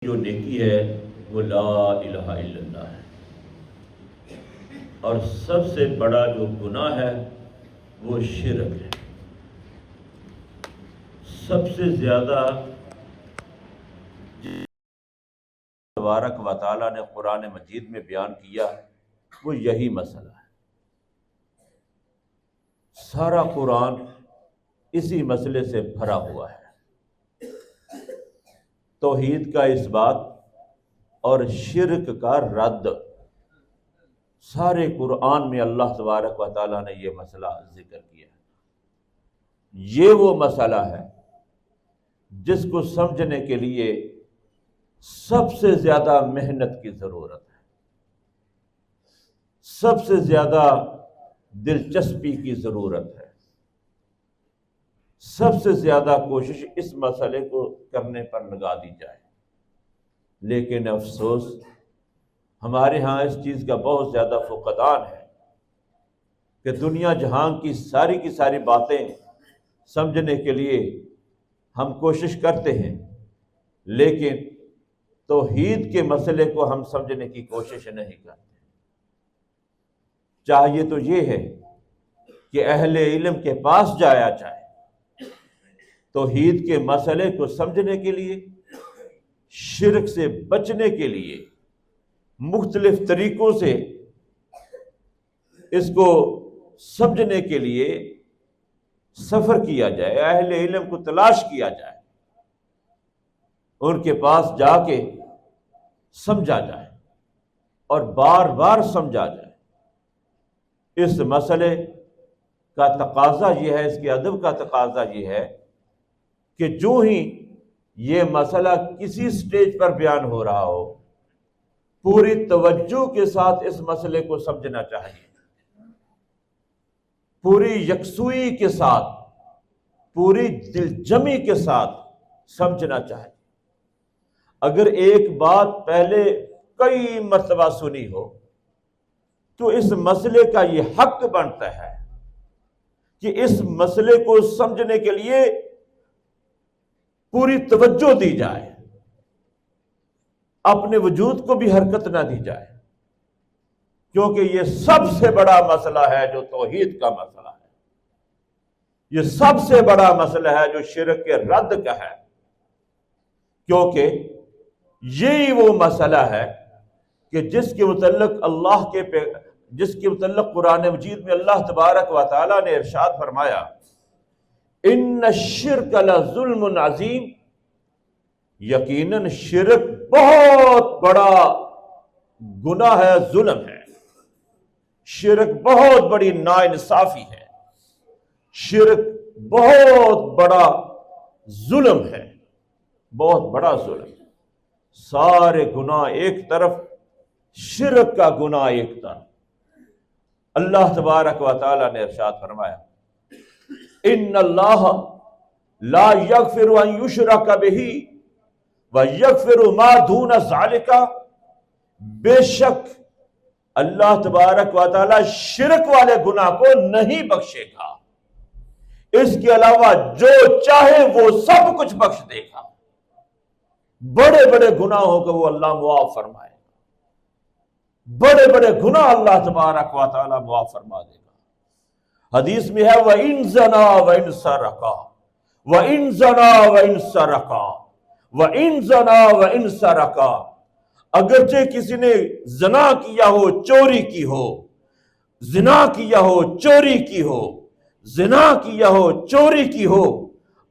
جو نیکی ہے وہ لا الہ الا اللہ ہے، اور سب سے بڑا جو گناہ ہے وہ شرک ہے۔ سب سے زیادہ تبارک و تعالیٰ نے قرآن مجید میں بیان کیا وہ یہی مسئلہ ہے۔ سارا قرآن اسی مسئلے سے بھرا ہوا ہے، توحید کا اس بات اور شرک کا رد۔ سارے قرآن میں اللہ تبارک و تعالیٰ نے یہ مسئلہ ذکر کیا ہے۔ یہ وہ مسئلہ ہے جس کو سمجھنے کے لیے سب سے زیادہ محنت کی ضرورت ہے، سب سے زیادہ دلچسپی کی ضرورت ہے، سب سے زیادہ کوشش اس مسئلے کو کرنے پر لگا دی جائے۔ لیکن افسوس ہمارے ہاں اس چیز کا بہت زیادہ فقدان ہے کہ دنیا جہان کی ساری باتیں سمجھنے کے لیے ہم کوشش کرتے ہیں، لیکن توحید کے مسئلے کو ہم سمجھنے کی کوشش نہیں کرتے۔ چاہیے تو یہ ہے کہ اہل علم کے پاس جایا جائے، توحید کے مسئلے کو سمجھنے کے لیے، شرک سے بچنے کے لیے مختلف طریقوں سے اس کو سمجھنے کے لیے سفر کیا جائے، اہل علم کو تلاش کیا جائے، ان کے پاس جا کے سمجھا جائے اور بار بار سمجھا جائے۔ اس مسئلے کا تقاضا یہ ہے، اس کے ادب کا تقاضا یہ ہے کہ جو ہی یہ مسئلہ کسی سٹیج پر بیان ہو رہا ہو، پوری توجہ کے ساتھ اس مسئلے کو سمجھنا چاہیے، پوری یکسوئی کے ساتھ، پوری دل جمی کے ساتھ سمجھنا چاہیے۔ اگر ایک بات پہلے کئی مرتبہ سنی ہو تو اس مسئلے کا یہ حق بنتا ہے کہ اس مسئلے کو سمجھنے کے لیے پوری توجہ دی جائے، اپنے وجود کو بھی حرکت نہ دی جائے، کیونکہ یہ سب سے بڑا مسئلہ ہے جو توحید کا مسئلہ ہے، یہ سب سے بڑا مسئلہ ہے جو شرک کے رد کا ہے، کیونکہ یہی وہ مسئلہ ہے کہ جس کے متعلق قرآن مجید میں اللہ تبارک و تعالیٰ نے ارشاد فرمایا، ان الشرک لظلم عظیم، یقیناً شرک بہت بڑا گناہ ہے، ظلم ہے، شرک بہت بڑی ناانصافی ہے، شرک بہت بڑا ظلم ہے، بہت بڑا ظلم ہے۔ سارے گناہ ایک طرف، شرک کا گناہ ایک طرف۔ اللہ تبارک و تعالیٰ نے ارشاد فرمایا، ان اللہ لا یغفر ان یشرک بہ ویغفر ما دون ذلک، بے شک اللہ تبارک و تعالیٰ شرک والے گناہ کو نہیں بخشے گا، اس کے علاوہ جو چاہے وہ سب کچھ بخش دے گا۔ بڑے بڑے گناہوں کو وہ اللہ معاف فرمائے گا، بڑے بڑے گناہ اللہ تبارک و تعالیٰ معاف فرما دے گا۔ حدیث میں ہے وَإِن زَنَا وَإِن سَرَقَا وَإِن زَنَا وَإِن سَرَقَا وَإِن زَنَا وَإِن سَرَقَا، اگرچہ کسی نے زنا کیا ہو، چوری کی ہو، زنا کیا ہو، چوری کی ہو، زنا کیا ہو، چوری کی ہو،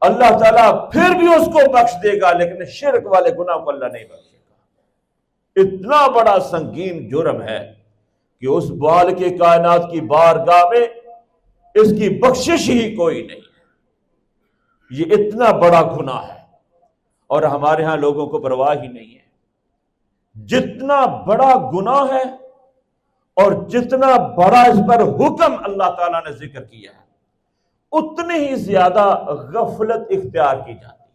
اللہ تعالیٰ پھر بھی اس کو بخش دے گا، لیکن شرک والے گناہ کو اللہ نہیں بخشے گا۔ اتنا بڑا سنگین جرم ہے کہ اس بال کے کائنات کی بارگاہ میں اس کی بخشش ہی کوئی نہیں ہے۔ یہ اتنا بڑا گناہ ہے اور ہمارے ہاں لوگوں کو پرواہ ہی نہیں ہے۔ جتنا بڑا گناہ ہے اور جتنا بڑا اس پر حکم اللہ تعالیٰ نے ذکر کیا ہے، اتنی ہی زیادہ غفلت اختیار کی جاتی ہے۔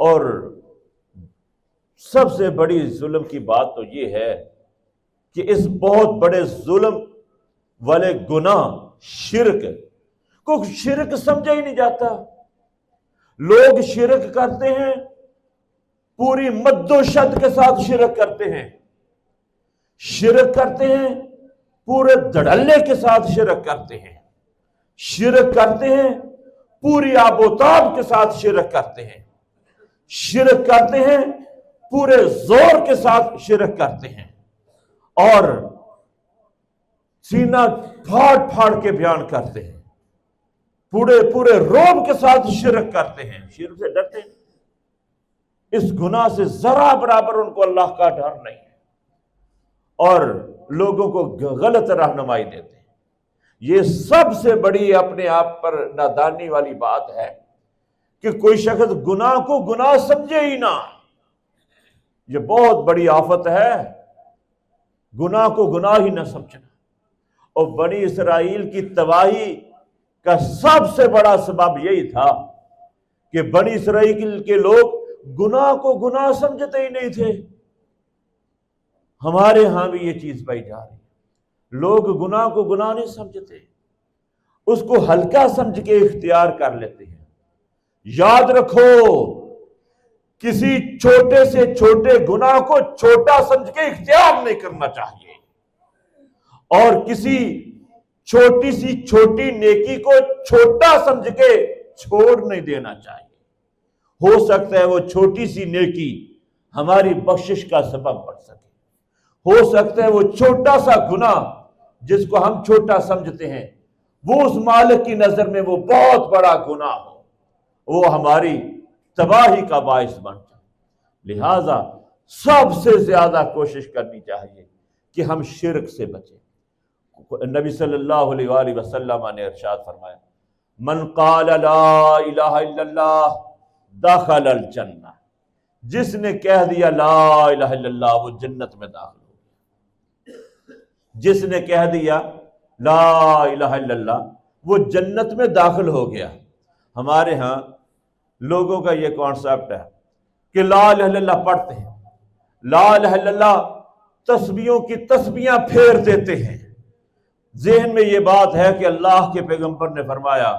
اور سب سے بڑی ظلم کی بات تو یہ ہے کہ اس بہت بڑے ظلم والے گناہ شرک کو شرک سمجھا ہی نہیں جاتا۔ لوگ شرک کرتے ہیں، پوری مد و شد کے ساتھ شرک کرتے ہیں، شرک کرتے ہیں، پورے دھڑلے کے ساتھ شرک کرتے ہیں، شرک کرتے ہیں، پوری آب و تاب کے ساتھ شرک کرتے ہیں، شرک کرتے ہیں، پورے زور کے ساتھ شرک کرتے ہیں، اور سینہ پھاڑ پھاڑ کے بیان کرتے ہیں، پورے روب کے ساتھ شرک کرتے ہیں، شرک سے ڈرتے ہیں۔ اس گناہ سے ذرا برابر ان کو اللہ کا ڈر نہیں ہے، اور لوگوں کو غلط رہنمائی دیتے ہیں۔ یہ سب سے بڑی اپنے آپ پر نادانی والی بات ہے کہ کوئی شخص گناہ کو گناہ سمجھے ہی نہ۔ یہ بہت بڑی آفت ہے، گناہ کو گناہ ہی نہ سمجھنا۔ اور بنی اسرائیل کی تباہی کا سب سے بڑا سبب یہی تھا کہ بنی اسرائیل کے لوگ گناہ کو گناہ سمجھتے ہی نہیں تھے۔ ہمارے ہاں بھی یہ چیز پائی جا رہی ہے، لوگ گناہ کو گناہ نہیں سمجھتے، اس کو ہلکا سمجھ کے اختیار کر لیتے ہیں۔ یاد رکھو، کسی چھوٹے سے چھوٹے گناہ کو چھوٹا سمجھ کے اختیار نہیں کرنا چاہیے، اور کسی چھوٹی سی چھوٹی نیکی کو چھوٹا سمجھ کے چھوڑ نہیں دینا چاہیے۔ ہو سکتا ہے وہ چھوٹی سی نیکی ہماری بخشش کا سبب بن سکے، ہو سکتا ہے وہ چھوٹا سا گناہ جس کو ہم چھوٹا سمجھتے ہیں وہ اس مالک کی نظر میں وہ بہت بڑا گناہ ہو، وہ ہماری تباہی کا باعث بن جائے۔ لہٰذا سب سے زیادہ کوشش کرنی چاہیے کہ ہم شرک سے بچیں۔ نبی صلی اللہ علیہ وآلہ وسلم نے ارشاد فرمایا، من قال لا الہ الا اللہ دخل الجنہ، جس نے کہہ دیا لا الہ الا اللہ وہ جنت میں داخل ہو گیا۔ جس نے کہہ دیا لا الہ الا اللہ وہ جنت میں داخل ہو گیا۔ ہمارے ہاں لوگوں کا یہ کانسیپٹ ہے کہ لا الہ الا اللہ پڑھتے ہیں، لا الہ الا اللہ تسبیحوں کی تسبیحاں پھیر دیتے ہیں، ذہن میں یہ بات ہے کہ اللہ کے پیغمبر نے فرمایا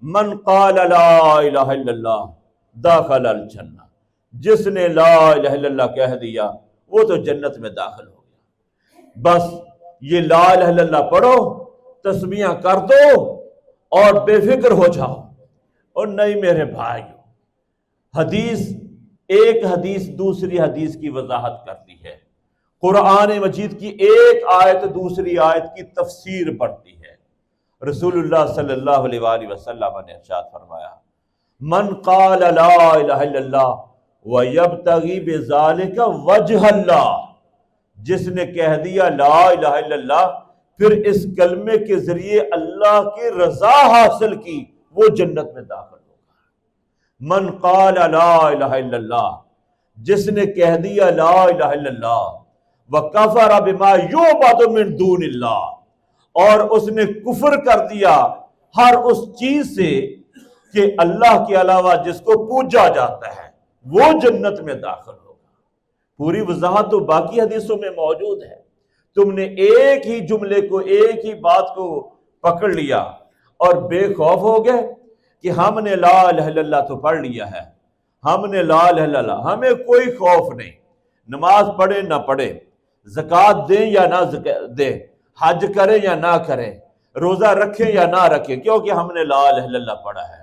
من قال لا الہ الا اللہ داخل الجنہ، جس نے لا الہ الا اللہ کہہ دیا وہ تو جنت میں داخل ہو گیا۔ بس یہ لا الہ الا اللہ پڑھو، تسبیحاں کر دو اور بے فکر ہو جاؤ۔ اور نہیں میرے بھائیو، ایک حدیث دوسری حدیث کی وضاحت کرتی ہے، قرآن مجید کی ایک آیت دوسری آیت کی تفسیر پڑھتی ہے۔ رسول اللہ صلی اللہ علیہ وآلہ وسلم نے ارشاد فرمایا من قال لا الہ الا اللہ وَيَبْتَغِي بِذَلِكَ وَجْهَ اللہ، جس نے کہہ دیا لا الہ الا اللہ پھر اس کلمے کے ذریعے اللہ کی رضا حاصل کی وہ جنت میں داخل ہوگا۔ من قال لا الہ الا اللہ، جس نے کہہ دیا لا الہ الا اللہ وَكَفَرَ بِمَا يُعْبَدُ مِن دُونِ اللہ، اور اس نے کفر کر دیا ہر اس چیز سے کہ اللہ کے علاوہ جس کو پوجا جاتا ہے وہ جنت میں داخل ہوگا۔ پوری وضاحت تو باقی حدیثوں میں موجود ہے، تم نے ایک ہی جملے کو ایک ہی بات کو پکڑ لیا اور بے خوف ہو گئے کہ ہم نے لا الہ الا اللہ تو پڑھ لیا ہے، ہم نے لا الہ الا اللہ، ہمیں کوئی خوف نہیں، نماز پڑھے نہ پڑھے، زکوٰۃ دیں یا نہ دیں، حج کریں یا نہ کریں، روزہ رکھیں یا نہ رکھیں، کیونکہ ہم نے لا الہ الا اللہ پڑھا ہے،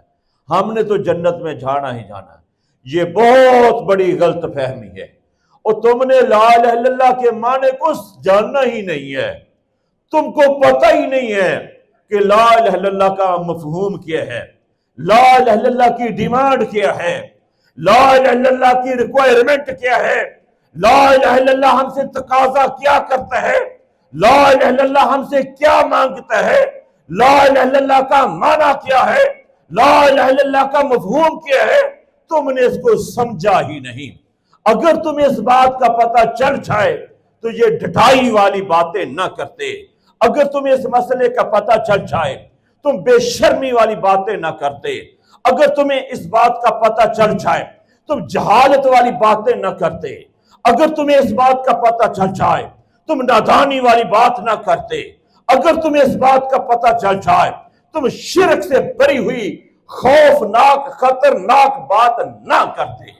ہم نے تو جنت میں جانا ہی جانا ہے۔ یہ بہت بڑی غلط فہمی ہے، اور تم نے لا الہ الا اللہ کے معنی کو جاننا ہی نہیں ہے، تم کو پتہ ہی نہیں ہے کہ لا الہ الا اللہ کا مفہوم کیا ہے، لا الہ الا اللہ کی ڈیمانڈ کیا ہے، لا الہ الا اللہ کی ریکوائرمنٹ کیا ہے، لا الہ الا اللہ ہم سے تقاضا کیا کرتا ہے، لا الہ الا اللہ ہم سے کیا مانگتا ہے، لا الہ الا اللہ کا معنی کیا ہے، لا الہ الا اللہ کا مفہوم کیا ہے، تم نے اس کو سمجھا ہی نہیں۔ اگر تمہیں اس بات کا پتہ چل جائے تو یہ ڈھٹائی والی باتیں نہ کرتے، اگر تمہیں اس مسئلے کا پتہ چل جائے تم بے شرمی والی باتیں نہ کرتے، اگر تمہیں اس بات کا پتہ چل جائے تم جہالت والی باتیں نہ کرتے، اگر تمہیں اس بات کا پتہ چل جائے تم نادانی والی بات نہ کرتے، اگر تمہیں اس بات کا پتہ چل جائے تم شرک سے بری ہوئی خوفناک خطرناک بات نہ کرتے۔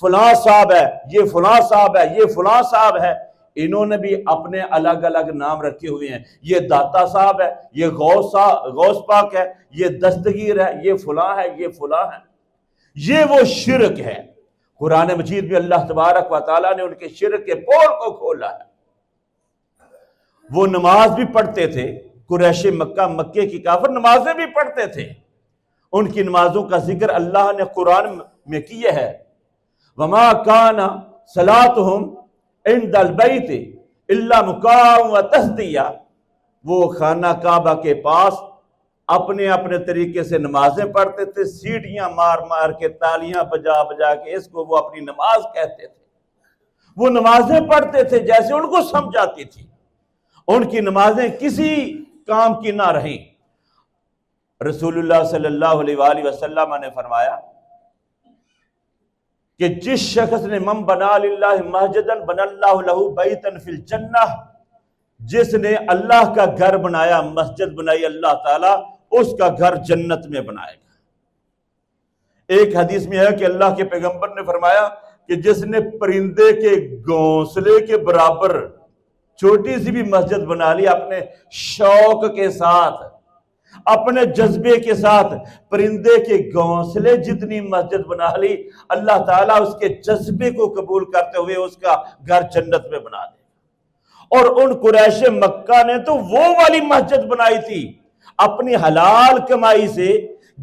فلاں صاحب ہے، یہ فلاں صاحب ہے، یہ فلاں صاحب ہے، انہوں نے بھی اپنے الگ الگ نام رکھے ہوئے ہیں، یہ داتا صاحب ہے، یہ غوث پاک ہے، یہ دستگیر ہے، یہ فلاں ہے، یہ فلاں ہے۔ یہ وہ شرک ہے۔ قرآن مجید میں اللہ تبارک و تعالیٰ نے ان کے شرک کے پول کو کھولا ہے۔ وہ نماز بھی پڑھتے تھے، قریش مکہ، مکے کی کافر نمازیں بھی پڑھتے تھے، ان کی نمازوں کا ذکر اللہ نے قرآن میں کیا ہے۔ وما کان صلاتہم عند البیت الا مکاء وتصدیہ، وہ خانہ کعبہ کے پاس اپنے اپنے طریقے سے نمازیں پڑھتے تھے، سیڑھیاں مار مار کے، تالیاں بجا بجا کے، اس کو وہ اپنی نماز کہتے تھے۔ وہ نمازیں پڑھتے تھے جیسے ان کو سمجھ آتی تھی، ان کی نمازیں کسی کام کی نہ رہیں۔ رسول اللہ صلی اللہ علیہ وآلہ وسلم نے فرمایا کہ جس شخص نے من بنا للہ مسجدا بنى اللہ لہ بیتا فی الجنہ، جس نے اللہ کا گھر بنایا، مسجد بنائی اللہ تعالیٰ اس کا گھر جنت میں بنائے گا۔ ایک حدیث میں ہے کہ اللہ کے پیغمبر نے فرمایا کہ جس نے پرندے کے گھونسلے کے برابر چھوٹی سی بھی مسجد بنا لی، اپنے شوق کے ساتھ، اپنے جذبے کے ساتھ، پرندے کے گھونسلے جتنی مسجد بنا لی، اللہ تعالیٰ اس کے جذبے کو قبول کرتے ہوئے اس کا گھر جنت میں بنا دے۔ اور ان قریش مکہ نے تو وہ والی مسجد بنائی تھی اپنی حلال کمائی سے،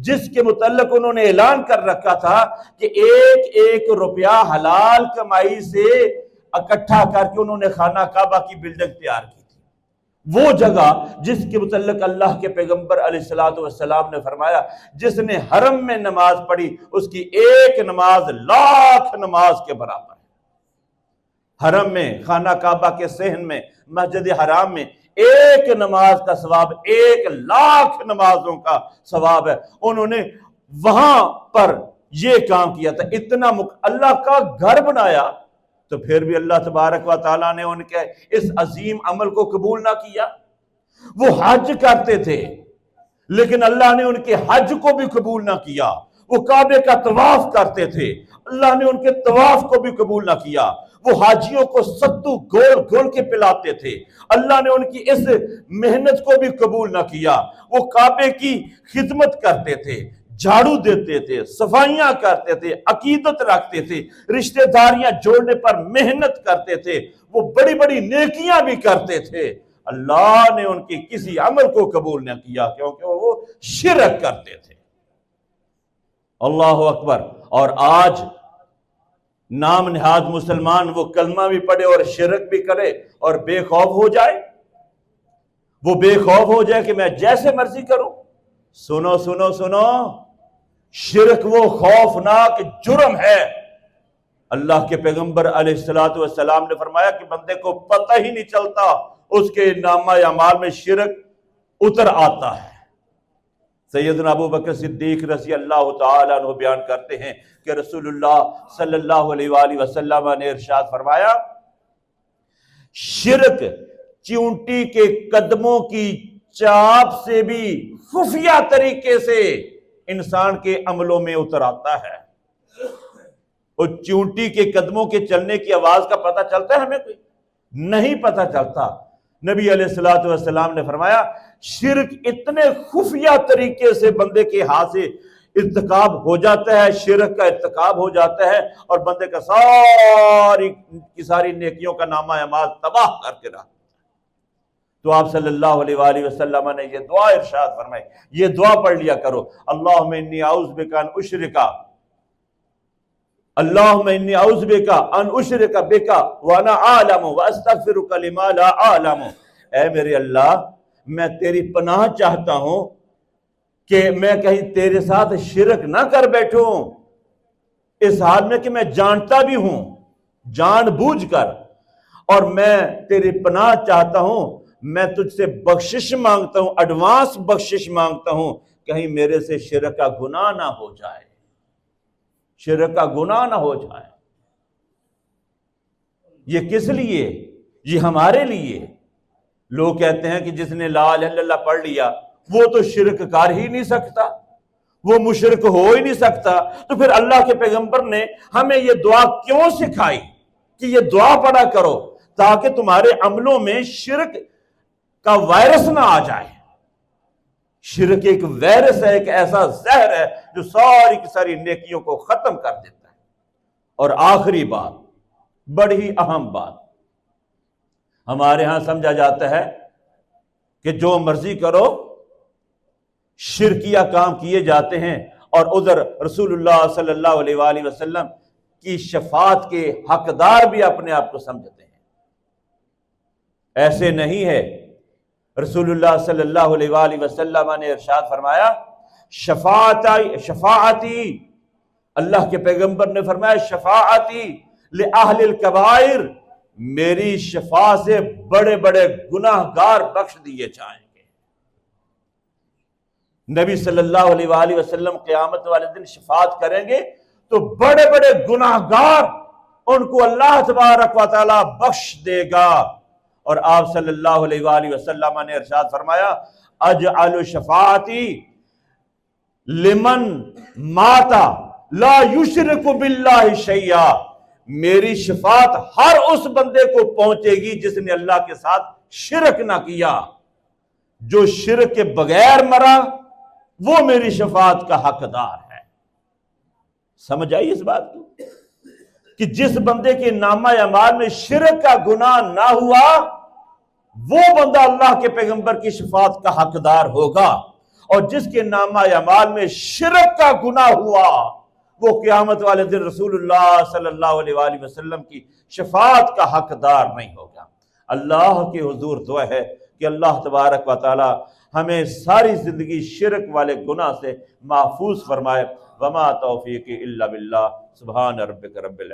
جس کے متعلق انہوں نے اعلان کر رکھا تھا کہ ایک ایک روپیہ حلال کمائی سے اکٹھا کر کے انہوں نے خانہ کعبہ کی بلڈنگ تیار کی تھی۔ وہ جگہ جس کے متعلق اللہ کے پیغمبر علیہ السلام نے فرمایا جس نے حرم میں نماز پڑھی اس کی ایک نماز لاکھ نماز کے برابر ہے۔ حرم میں، خانہ کعبہ کے صحن میں، مسجد حرام میں ایک نماز کا ثواب 1,00,000 نمازوں کا ثواب ہے۔ انہوں نے وہاں پر یہ کام کیا تھا، اتنا اللہ کا گھر بنایا، تو پھر بھی اللہ تبارک و تعالیٰ نے ان کے اس عظیم عمل کو قبول نہ کیا۔ وہ حج کرتے تھے لیکن اللہ نے ان کے حج کو بھی قبول نہ کیا۔ وہ کعبے کا طواف کرتے تھے، اللہ نے ان کے طواف کو بھی قبول نہ کیا۔ وہ حاجیوں کو ستو گھول گھول کے پلاتے تھے، اللہ نے ان کی اس محنت کو بھی قبول نہ کیا۔ وہ کعبے کی خدمت کرتے تھے، جھاڑو دیتے تھے، صفائیاں کرتے تھے، عقیدت رکھتے تھے، رشتہ داریاں جوڑنے پر محنت کرتے تھے، وہ بڑی بڑی نیکیاں بھی کرتے تھے۔ اللہ نے ان کی کسی عمل کو قبول نہ کیا کیونکہ وہ شرک کرتے تھے۔ اللہ اکبر۔ اور آج نام نہاد مسلمان وہ کلمہ بھی پڑھے اور شرک بھی کرے اور بے خوف ہو جائے، وہ بے خوف ہو جائے کہ میں جیسے مرضی کروں۔ سنو سنو سنو، شرک وہ خوفناک جرم ہے۔ اللہ کے پیغمبر علیہ السلام نے فرمایا کہ بندے کو پتہ ہی نہیں چلتا اس کے نامہ اعمال میں شرک اتر آتا ہے۔ سیدنا ابو بکر صدیق رضی اللہ تعالیٰ عنہ بیان کرتے ہیں کہ رسول اللہ صلی اللہ علیہ وآلہ وسلم نے ارشاد فرمایا، شرک چیونٹی کے قدموں کی چاپ سے بھی خفیہ طریقے سے انسان کے عملوں میں اتر آتا ہے۔ اور چیونٹی کے قدموں کے چلنے کی آواز کا پتہ چلتا ہے ہمیں؟ کوئی نہیں پتہ چلتا۔ نبی علیہ السلام نے فرمایا شرک اتنے خفیہ طریقے سے بندے کے ہاتھ سے ارتکاب ہو جاتا ہے، شرک کا ارتکاب ہو جاتا ہے اور بندے کا ساری نیکیوں کا نامہ اعمال تباہ کر کے رکھتا ہے۔ تو آپ صلی اللہ علیہ وآلہ وسلم نے یہ دعا ارشاد فرمائی، یہ دعا پڑھ لیا کرو، اللہم انی اعوذ بک ان اشرک، اللہم انی اعوذ بک ان اشرک بک وانا اعلم واستغفرک لما لا اعلم۔ اے میرے اللہ، میں تیری پناہ چاہتا ہوں کہ میں کہیں تیرے ساتھ شرک نہ کر بیٹھوں، اس حال میں کہ میں جانتا بھی ہوں جان بوجھ کر، اور میں تیری پناہ چاہتا ہوں، میں تجھ سے بخشش مانگتا ہوں، ایڈوانس بخشش مانگتا ہوں، کہیں میرے سے شرک کا گناہ نہ ہو جائے، شرک کا گناہ نہ ہو جائے۔ یہ کس لیے؟ یہ ہمارے لیے۔ لوگ کہتے ہیں کہ جس نے لا الہ الا اللہ پڑھ لیا وہ تو شرک کر ہی نہیں سکتا، وہ مشرک ہو ہی نہیں سکتا، تو پھر اللہ کے پیغمبر نے ہمیں یہ دعا کیوں سکھائی کہ یہ دعا پڑھا کرو تاکہ تمہارے عملوں میں شرک کا وائرس نہ آ جائے۔ شرک ایک وائرس ہے، ایک ایسا زہر ہے جو ساری کی ساری نیکیوں کو ختم کر دیتا ہے۔ اور آخری بات، بڑی ہی اہم بات، ہمارے ہاں سمجھا جاتا ہے کہ جو مرضی کرو، شرکیہ کام کیے جاتے ہیں، اور ادھر رسول اللہ صلی اللہ علیہ وآلہ وسلم کی شفاعت کے حقدار بھی اپنے آپ کو سمجھتے ہیں۔ ایسے نہیں ہے۔ رسول اللہ صلی اللہ علیہ وآلہ وسلم نے ارشاد فرمایا، شفاعتی، اللہ کے پیغمبر نے فرمایا شفاعتی لأہل الکبائر، میری شفاعت سے بڑے بڑے گناہ گار بخش دیے جائیں گے۔ نبی صلی اللہ علیہ وآلہ وسلم قیامت والے دن شفاعت کریں گے تو بڑے بڑے گناہ گار ان کو اللہ تبارک و تعالی بخش دے گا۔ اور آپ صلی اللہ علیہ وآلہ وسلم نے ارشاد فرمایا، اجعل شفاعتی لمن ماتا لا یشرک باللہ شیئا، میری شفاعت ہر اس بندے کو پہنچے گی جس نے اللہ کے ساتھ شرک نہ کیا۔ جو شرک کے بغیر مرا وہ میری شفاعت کا حقدار ہے۔ سمجھ آئی اس بات کو کہ جس بندے کے نامہ اعمال میں شرک کا گناہ نہ ہوا وہ بندہ اللہ کے پیغمبر کی شفاعت کا حقدار ہوگا، اور جس کے نامہ اعمال میں شرک کا گناہ ہوا وہ قیامت والے دن رسول اللہ صلی اللہ علیہ وآلہ وسلم کی شفاعت کا حقدار نہیں ہوگا۔ اللہ کے حضور دعا ہے کہ اللہ تبارک و تعالی ہمیں ساری زندگی شرک والے گناہ سے محفوظ فرمائے۔ وما توفیقی الا باللہ، سبحان ربک رب العزت